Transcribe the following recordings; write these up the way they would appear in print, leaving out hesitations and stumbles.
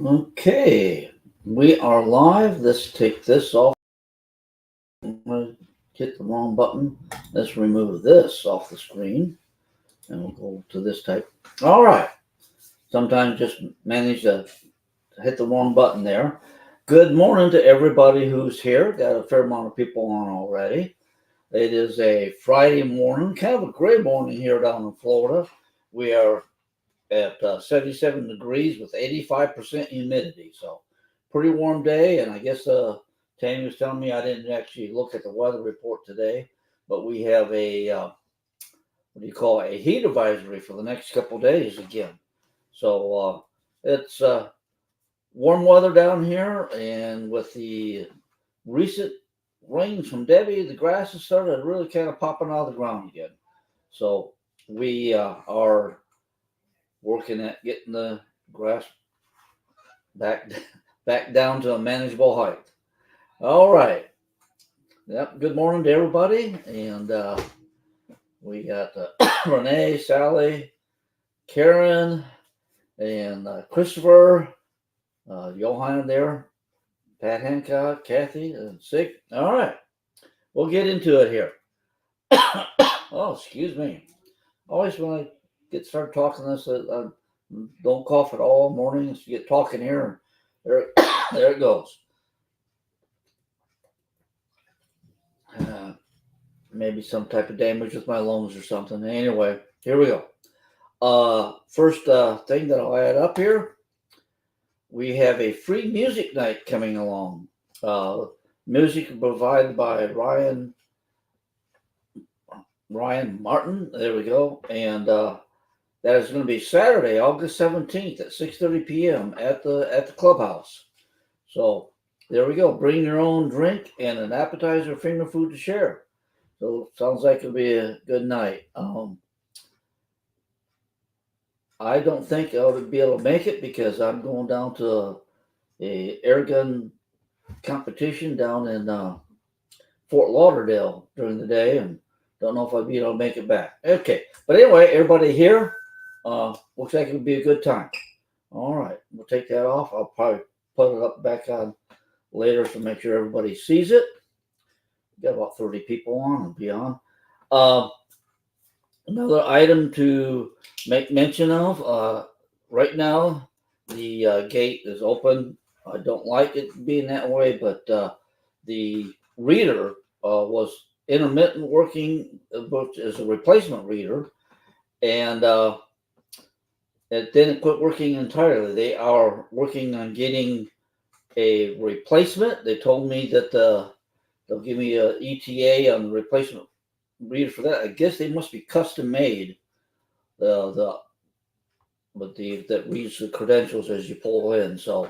Okay, we are live. Let's take this off. I'm going to hit the wrong button. Let's remove this off the screen and we'll go to this type. All right. Sometimes just manage to hit the wrong button there. Good morning to everybody who's here. Got a fair amount of people on already. It is a Friday morning, kind of a gray morning here down in Florida. We are at 77 degrees with 85% humidity. So pretty warm day. And I guess Tammy was telling me I didn't actually look at the weather report today, but we have a what do you call it, a heat advisory for the next couple of days again. So it's warm weather down here, and with the recent rains from Debbie, the grass has started really kind of popping out of the ground again. So we are working at getting the grass back back down to a manageable height. All right. Yep. Good morning to everybody, and we got Renee, Sally, Karen, and Christopher, Johan there, Pat Hancock, Kathy, and Sig. All right, we'll get into it here. Oh, excuse me. Always when I get started talking this, don't cough at all morning. Just get talking here, and there, there it goes. Uh, Maybe some type of damage with my lungs or something. Anyway, here we go. First thing that I'll add up here, we have a free music night coming along. Uh, Music provided by Ryan Martin. There we go, and that is going to be Saturday, August 17th at 6:30 p.m. at the clubhouse. So there we go. Bring your own drink and an appetizer, finger food to share. So sounds like it'll be a good night. I don't think I would be able to make it because I'm going down to a air gun competition down in Fort Lauderdale during the day, and don't know if I'll be able to make it back. Okay, but anyway, everybody here, looks like it'll be a good time. All right, we'll take that off. I'll probably put it up back on later to make sure everybody sees it. Got about 30 people on and beyond. Uh, Another item to make mention of, right now, the gate is open. I don't like it being that way, but the reader was intermittent working, booked as a replacement reader, and it didn't quit working entirely. They are working on getting a replacement. They told me that they'll give me a ETA on the replacement reader for that. I guess they must be custom made. The But the that reads the credentials as you pull in. So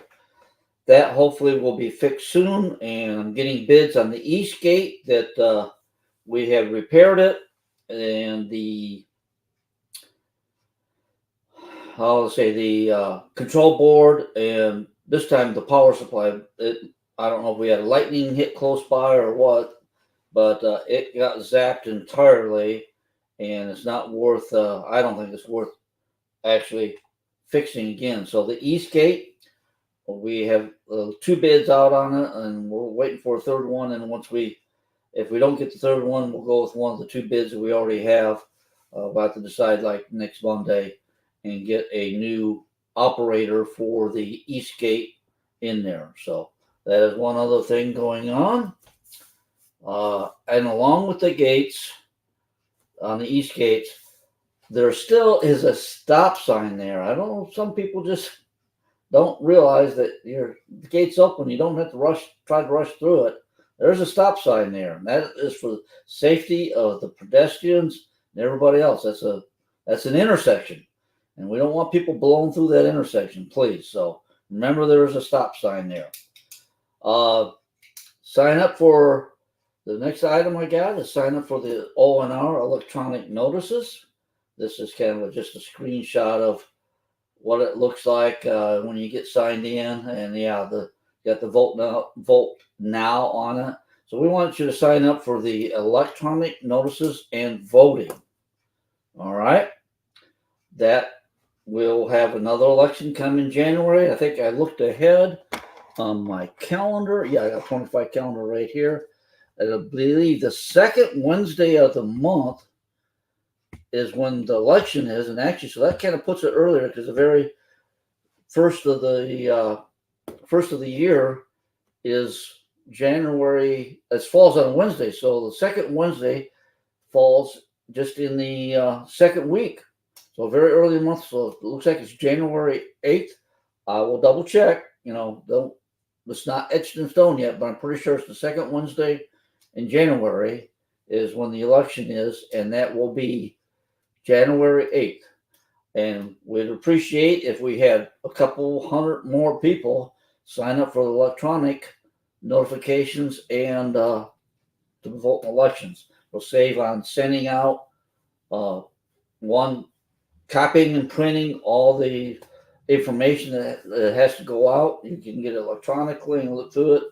that hopefully will be fixed soon. And I'm getting bids on the east gate that we have repaired it, and the I'll say the control board, and this time the power supply. I don't know if we had a lightning hit close by or what, but it got zapped entirely, and it's not worth. I don't think it's worth actually fixing again. So the east gate, we have two bids out on it, and we're waiting for a third one. And if we don't get the third one, we'll go with one of the two bids that we already have. About to decide like next Monday, and get a new operator for the east gate in there. So that is one other thing going on. And along with the gates on the east gates, there still is a stop sign there. I don't know. Some people just don't realize that the gate's open. You don't have to try to rush through it. There's a stop sign there, and that is for the safety of the pedestrians and everybody else. That's an intersection, and we don't want people blowing through that intersection, please. So remember, there's a stop sign there. Sign up for the next item I got is sign up for the ONR electronic notices. This is kind of just a screenshot of what it looks like when you get signed in, and yeah, got the vote now on it. So we want you to sign up for the electronic notices and voting. All right, that we'll have another election come in January. I think I looked ahead on my calendar. Yeah, I got 25 calendar right here. I believe the second Wednesday of the month is when the election is, and actually, so that kind of puts it earlier because the very first of the year is January. It falls on a Wednesday, so the second Wednesday falls just in the second week. So very early in the month. So it looks like it's January 8th. I will double check. Don't it's not etched in stone yet, but I'm pretty sure it's the second Wednesday in January is when the election is, and that will be January 8th. And we'd appreciate if we had a couple hundred more people sign up for the electronic notifications and to vote in elections. We'll save on sending out one, copying and printing all the information that has to go out. You can get it electronically and look through it.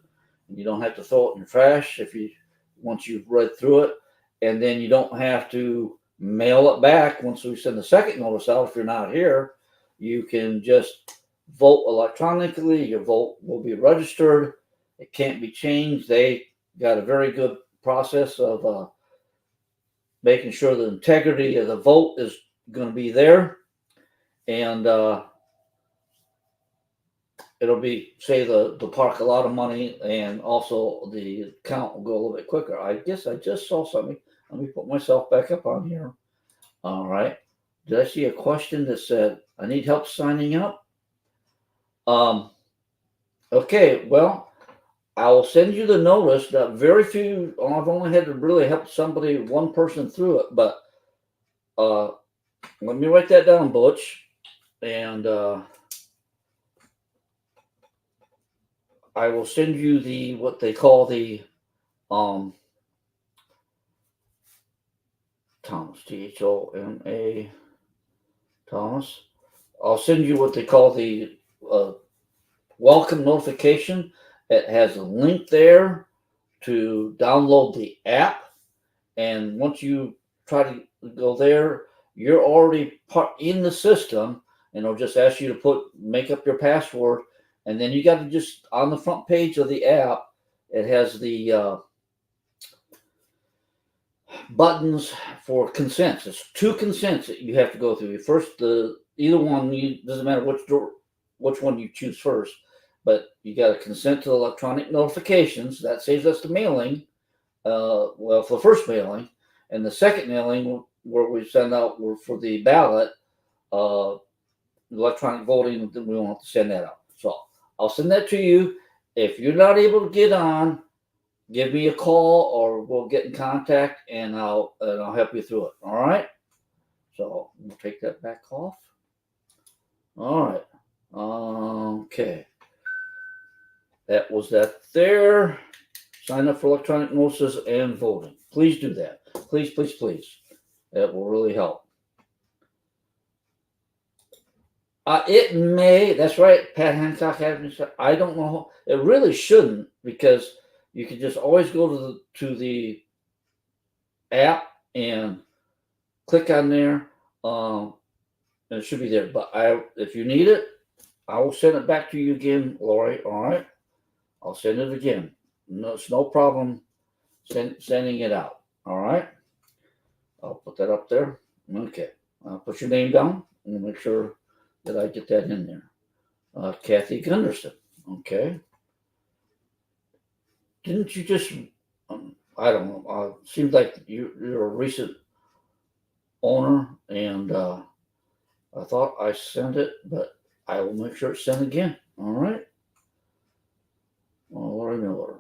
You don't have to throw it in the trash once you've read through it, and then you don't have to mail it back once we send the second notice out. If you're not here, you can just vote electronically. Your vote will be registered. It can't be changed. They got a very good process of making sure the integrity of the vote is going to be there, and it'll be save the park a lot of money, and also the count will go a little bit quicker. I guess I just saw something. Let me put myself back up on here. All right. Did I see a question that said I need help signing up? Okay. Well, I will send you the notice. That very few. I've only had to really help one person through it. But let me write that down, Butch, and I will send you what they call the Thomas, Thoma, Thomas. I'll send you what they call the welcome notification. It has a link there to download the app, and once you try to go there, you're already in the system, and it'll just ask you to make up your password, and then you got to just on the front page of the app, it has the buttons for consents. It's two consents that you have to go through. First, either one, doesn't matter which one you choose first, but you got to consent to electronic notifications. That saves us the mailing. For the first mailing, and the second mailing where we send out for the ballot, electronic voting. We won't have to send that out. So I'll send that to you. If you're not able to get on, give me a call or we'll get in contact and I'll help you through it. All right. So we'll take that back off. All right. Okay. That was that there. Sign up for electronic notices and voting. Please do that. Please, please, please. That will really help. It may. That's right. Pat Hancock. I don't know. It really shouldn't, because you can just always go to the app and click on there. And it should be there. But if you need it, I will send it back to you again, Lori. All right. I'll send it again. No, it's no problem sending it out. All right. I'll put that up there. Okay. I'll put your name down and make sure that I get that in there. Kathy Gunderson. Okay. Didn't you just, I don't know, seems like you're a recent owner, and I thought I sent it, but I will make sure it's sent again. All right. Lori Miller.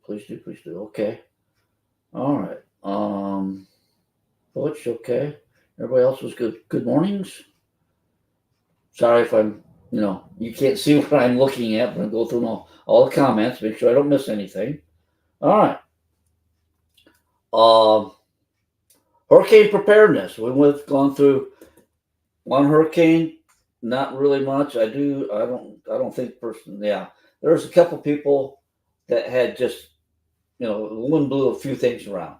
Please do, please do. Okay. All right. Butch, okay. Everybody else was good. Good mornings. Sorry if you can't see what I'm looking at, but I go through all the comments, make sure I don't miss anything. All right. Hurricane preparedness. We've gone through one hurricane, not really much. I don't think personally. Yeah, there's a couple people that had just, the wind blew a few things around,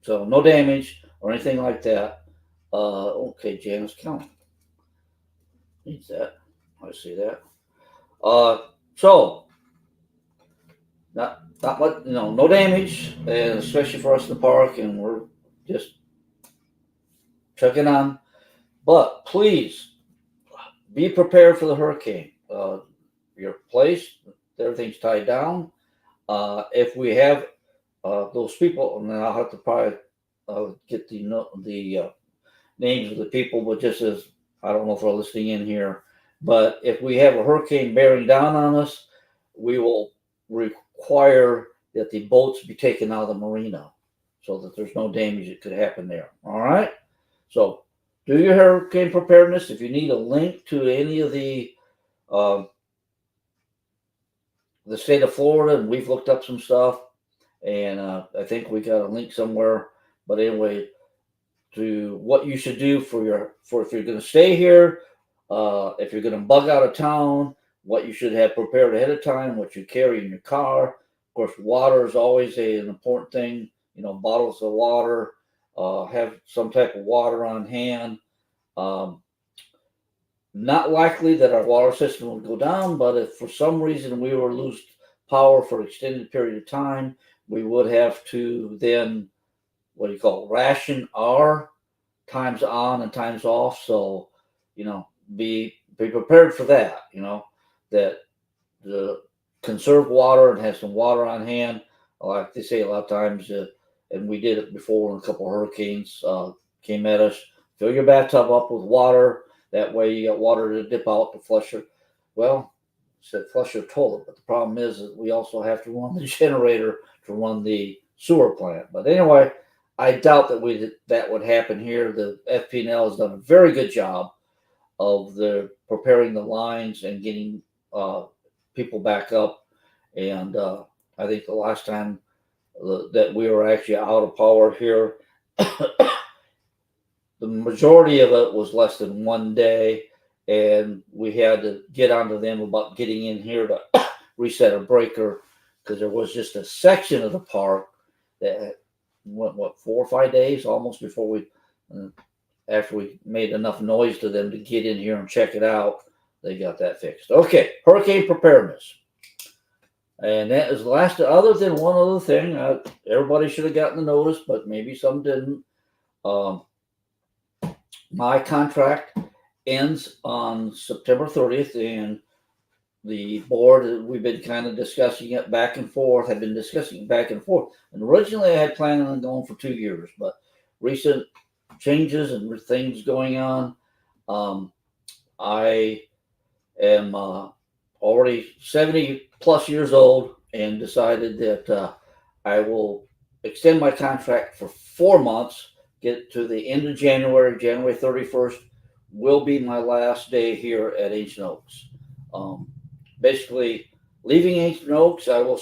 so no damage or anything like that. Okay, Janice County. Needs that. I see that. So not much, no damage, and especially for us in the park, and we're just checking on. But please be prepared for the hurricane. Your place, everything's tied down. If we have those people, and then I'll have to probably get the names of the people, but just as I don't know if they're listening in here, but if we have a hurricane bearing down on us, we will require that the boats be taken out of the marina so that there's no damage that could happen there. All right. So do your hurricane preparedness. If you need a link to any of uh, the state of Florida, and we've looked up some stuff, and I think we got a link somewhere. But anyway, to what you should do for if you're going to stay here, if you're going to bug out of town, what you should have prepared ahead of time, what you carry in your car. Of course, water is always an important thing. Bottles of water. Have some type of water on hand. Um, Not likely that our water system will go down, but if for some reason we were to lose power for an extended period of time, we would have to then, what do you call it, ration our times on and times off. So, be prepared for that. That the conserve water and have some water on hand. Like they say a lot of times, and we did it before when a couple of hurricanes came at us. Fill your bathtub up with water. That way you got water to dip out to flush your, well, said flush your toilet. But the problem is that we also have to run the generator to run the sewer plant. But anyway, I doubt that would happen here. The FP&L has done a very good job of the preparing the lines and getting people back up. And I think the last time that we were actually out of power here, the majority of it was less than 1 day, and we had to get onto them about getting in here to reset a breaker because there was just a section of the park that went 4 or 5 days almost before after we made enough noise to them to get in here and check it out. They got that fixed. Okay, hurricane preparedness. And that is the last, other than one other thing. Everybody should have gotten the notice, but maybe some didn't. My contract ends on September 30th, and the board, we've been kind of discussing it back and forth, have been discussing it back and forth. And originally I had planned on going for 2 years, but recent changes and things going on, I am already 70 plus years old and decided that I will extend my contract for 4 months, get to the end of January. January 31st will be my last day here at Ancient Oaks. Basically, leaving Ancient Oaks, I'm going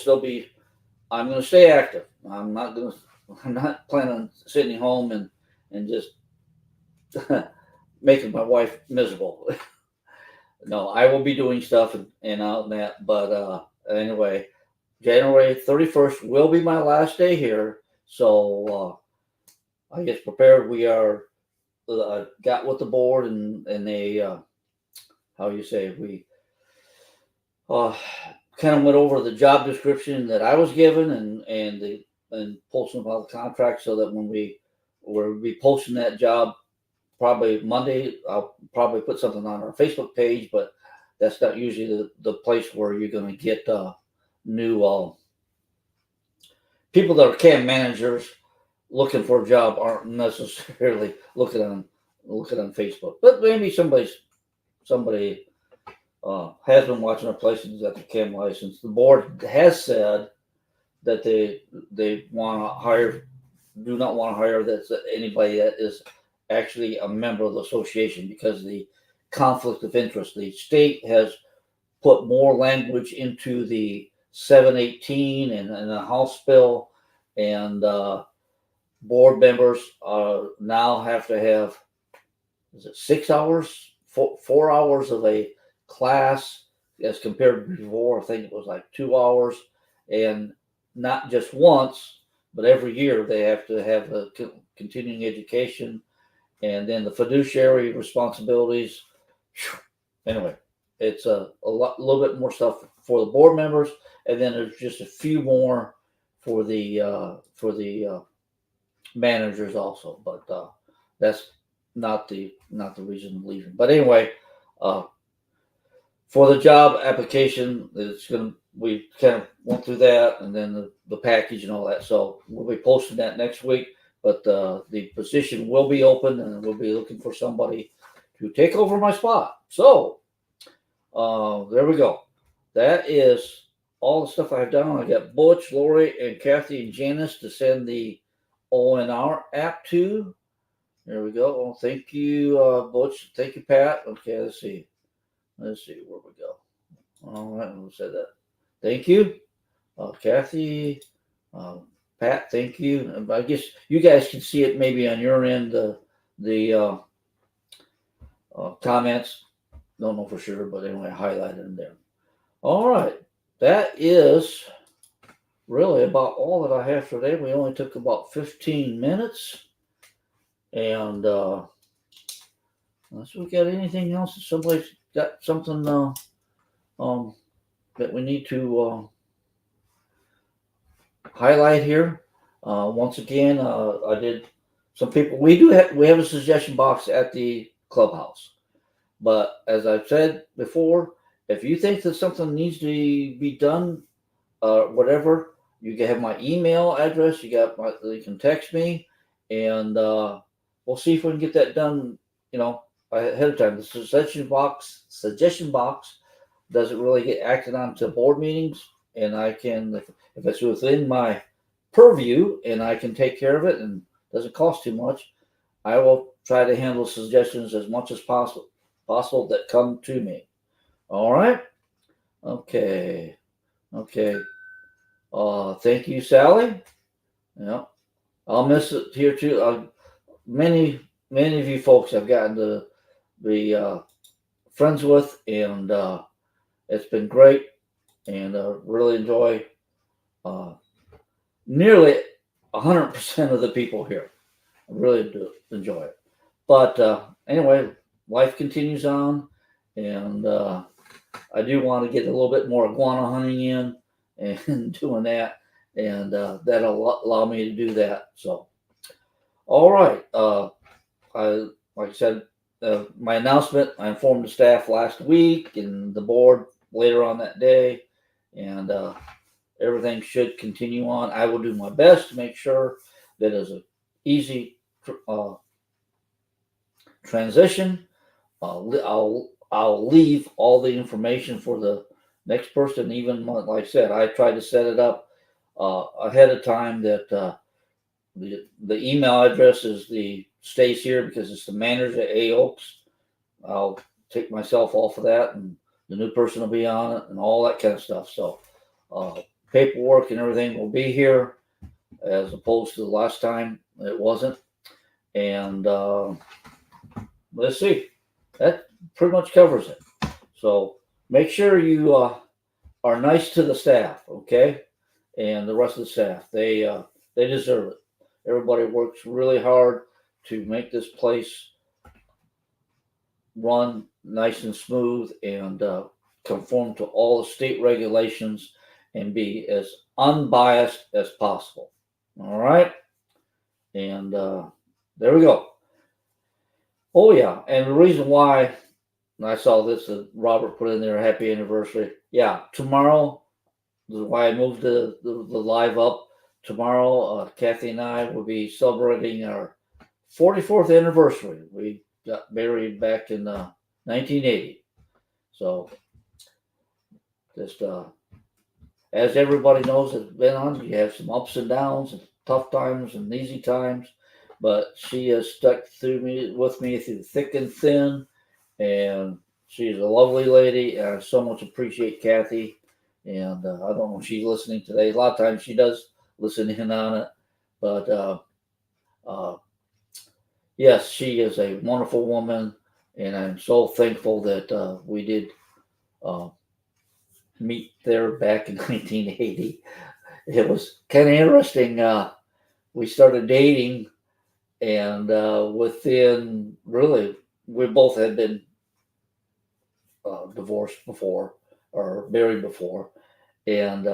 to stay active. I'm not planning on sitting home and just making my wife miserable. No, I will be doing stuff and out and that. But anyway, January 31st will be my last day here. So I guess prepared. We are got with the board and they, how you say, we kind of went over the job description that I was given and posting about the contract so that when we'll be posting that job probably Monday. I'll probably put something on our Facebook page, but that's not usually the place where you're going to get new people that are camp managers looking for a job aren't necessarily looking on Facebook, but maybe somebody has been watching our places at the chem license. The board has said that they do not want to hire anybody that is actually a member of the association because of the conflict of interest. The state has put more language into the 718 and the House bill, and board members now have to have, is it 6 hours, 4 hours of a class as compared to before. I think it was like 2 hours, and not just once, but every year they have to have a continuing education. And then the fiduciary responsibilities, anyway, it's a little bit more stuff for the board members, and then there's just a few more for the managers also. But that's not the reason I'm leaving. But anyway, uh, for the job application, we kind of went through that, and then the package and all that. So we'll be posting that next week. But the position will be open, and we'll be looking for somebody to take over my spot. So there we go. That is all the stuff I've done. I got Butch, Lori, and Kathy and Janice to send the ONR app to. There we go. Well, thank you, Butch. Thank you, Pat. Okay, let's see. Let's see where we go. All right, we'll say that. Thank you, Kathy, Pat. Thank you. And I guess you guys can see it maybe on your end. The comments. Don't know for sure, but anyway, I highlighted them there. All right, that is really about all that I have for today. We only took about 15 minutes, and unless we got anything else, if somebody's got something that we need to highlight here. Once again, I did some people. We have a suggestion box at the clubhouse, but as I've said before, if you think that something needs to be done, whatever, you can have my email address. You can text me, and we'll see if we can get that done. Ahead of time. The suggestion box doesn't really get acted on to board meetings, and I can, if it's within my purview and I can take care of it and doesn't cost too much, I will try to handle suggestions as much as possible that come to me. All right. Okay. Thank you, Sally. Yeah, I'll miss it here too. Many of you folks I've gotten to be friends with, and it's been great, and really enjoy nearly 100% of the people here. I really do enjoy it. But anyway, life continues on, and I do want to get a little bit more iguana hunting in and doing that, and that'll allow me to do that. So, all right. Like I said, my announcement, I informed the staff last week and the board later on that day, and everything should continue on. I will do my best to make sure that it's an easy transition. I'll leave all the information for the next person. Even like I said, I tried to set it up ahead of time that the email address stays here because it's the manager at A Oaks. I'll take myself off of that, and the new person will be on it, and all that kind of stuff. So paperwork and everything will be here, as opposed to the last time it wasn't. And let's see, that pretty much covers it. So make sure you are nice to the staff, okay, and the rest of the staff. They deserve it. Everybody works really hard to make this place run nice and smooth, and conform to all the state regulations and be as unbiased as possible. All right. And there we go. Oh, yeah. And the reason why I saw this, Robert put in there, happy anniversary. Yeah. Tomorrow, this is why I moved the live up. Tomorrow, Kathy and I will be celebrating our 44th anniversary. We got married back in 1980. So just as everybody knows that's been on, you have some ups and downs, and tough times and easy times, but she has stuck with me through thick and thin, and she's a lovely lady, and I so much appreciate Kathy. And I don't know if she's listening today. A lot of times she does listen in on it, but yes, she is a wonderful woman, and I'm so thankful that we did meet there back in 1980. It was kind of interesting. We started dating, and within really, we both had been divorced before or married before, and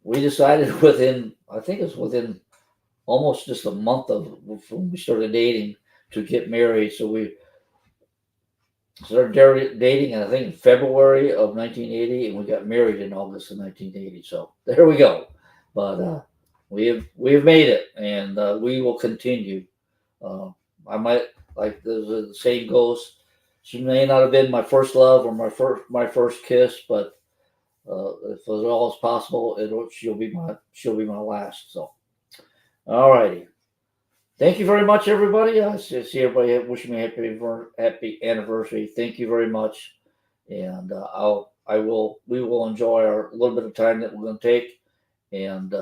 we decided I think it was within almost just a month of when we started dating to get married. So we started dating, I think, in February of 1980, and we got married in August of 1980. So there we go. But we have made it, and we will continue. Uh, I might, like the saying goes, she may not have been my first love or my first kiss, but if at all is possible, she'll be my last. So, all righty. Thank you very much, everybody. I see everybody wishing me happy anniversary. Thank you very much, and we will enjoy our little bit of time that we're going to take, and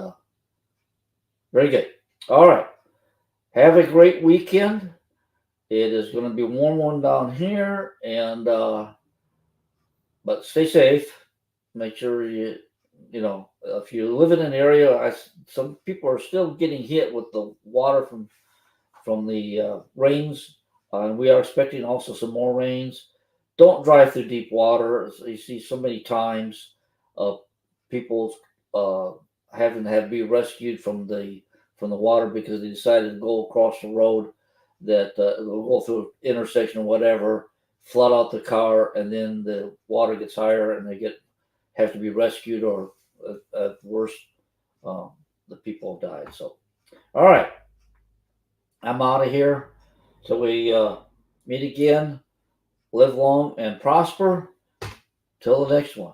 very good. All right, have a great weekend. It is going to be a warm one down here, and but stay safe. Make sure if you live in an area, some people are still getting hit with the water from the rains, and we are expecting also some more rains. Don't drive through deep water. As you see so many times, people uh, having to have be rescued from the water because they decided to go across the road that go through intersection or whatever, flood out the car, and then the water gets higher and they have to be rescued, or at worst, um, the people have died. So, all right, I'm out of here. So we meet again. Live long and prosper. Till the next one.